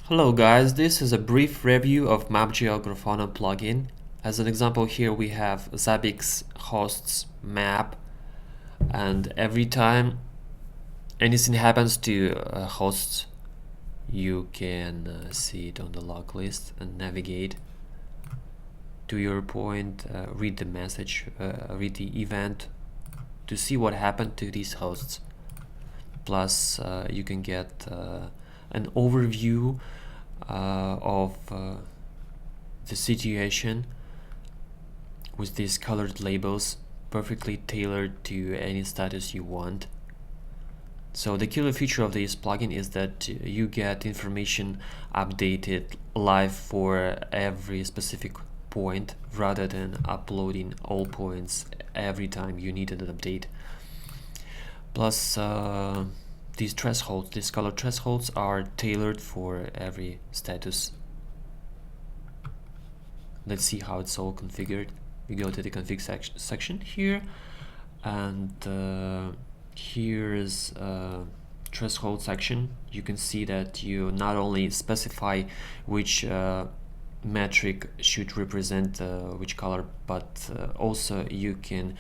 Hello guys, this is a brief review of Map.gl Grafana plugin. As an example, here we have Zabbix hosts map, and every time anything happens to hosts, you can see it on the log list and navigate to your point, read the message, read the event to see what happened to these hosts. Plus you can get an overview of the situation with these colored labels perfectly tailored to any status you want. So the killer feature of this plugin is that you get information updated live for every specific point rather than uploading all points every time you need an update. Plus these thresholds, these color thresholds, are tailored for every status. Let's see how it's all configured. We go to the config section here, and here is threshold section. You can see that you not only specify which metric should represent which color, but also you can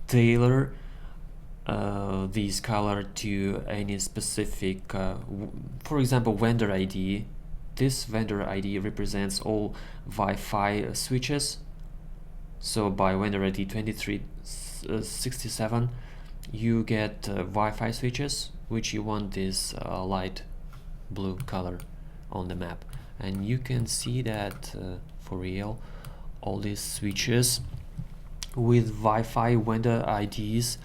tailor these color to any specific, for example, vendor ID. This vendor ID represents all Wi-Fi switches. So by vendor ID 2367, you get Wi-Fi switches, which you want this light blue color on the map. And you can see that for real, all these switches with Wi-Fi vendor IDs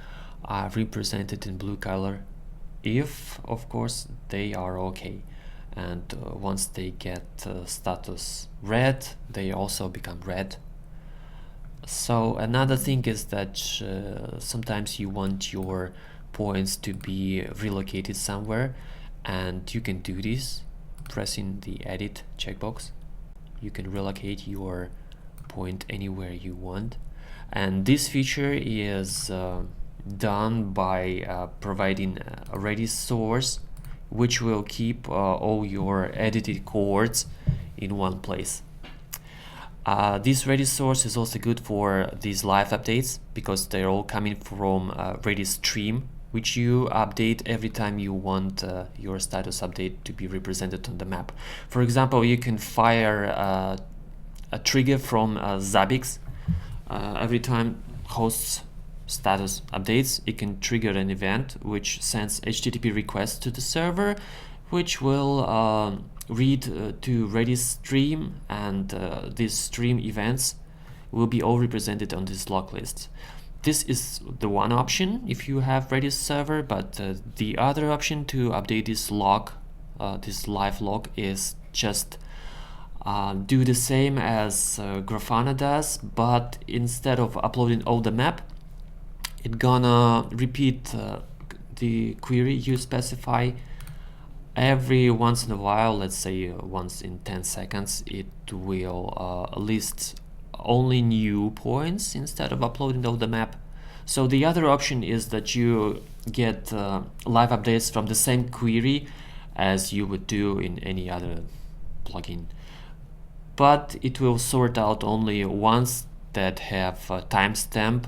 are represented in blue color if, of course, they are okay. And once they get status red, they also become red. So another thing is that sometimes you want your points to be relocated somewhere, and you can do this pressing the edit checkbox. You can relocate your point anywhere you want, and this feature is done by providing a Redis source, which will keep all your edited codes in one place. This Redis source is also good for these live updates because they're all coming from Redis stream, which you update every time you want your status update to be represented on the map. For example, you can fire a trigger from Zabbix. Every time hosts status updates, it can trigger an event which sends HTTP requests to the server, which will read to Redis stream, and these stream events will be all represented on this log list. This is the one option if you have Redis server, but the other option to update this log, this live log, is just do the same as Grafana does, but instead of uploading all the map, it's gonna repeat the query you specify every once in a while. Let's say once in 10 seconds, it will list only new points instead of uploading all the map. So the other option is that you get live updates from the same query as you would do in any other plugin, but it will sort out only ones that have a timestamp.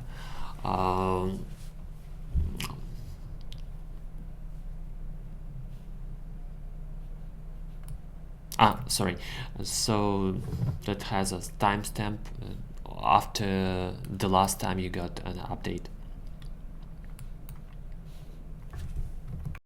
So that has a timestamp after the last time you got an update.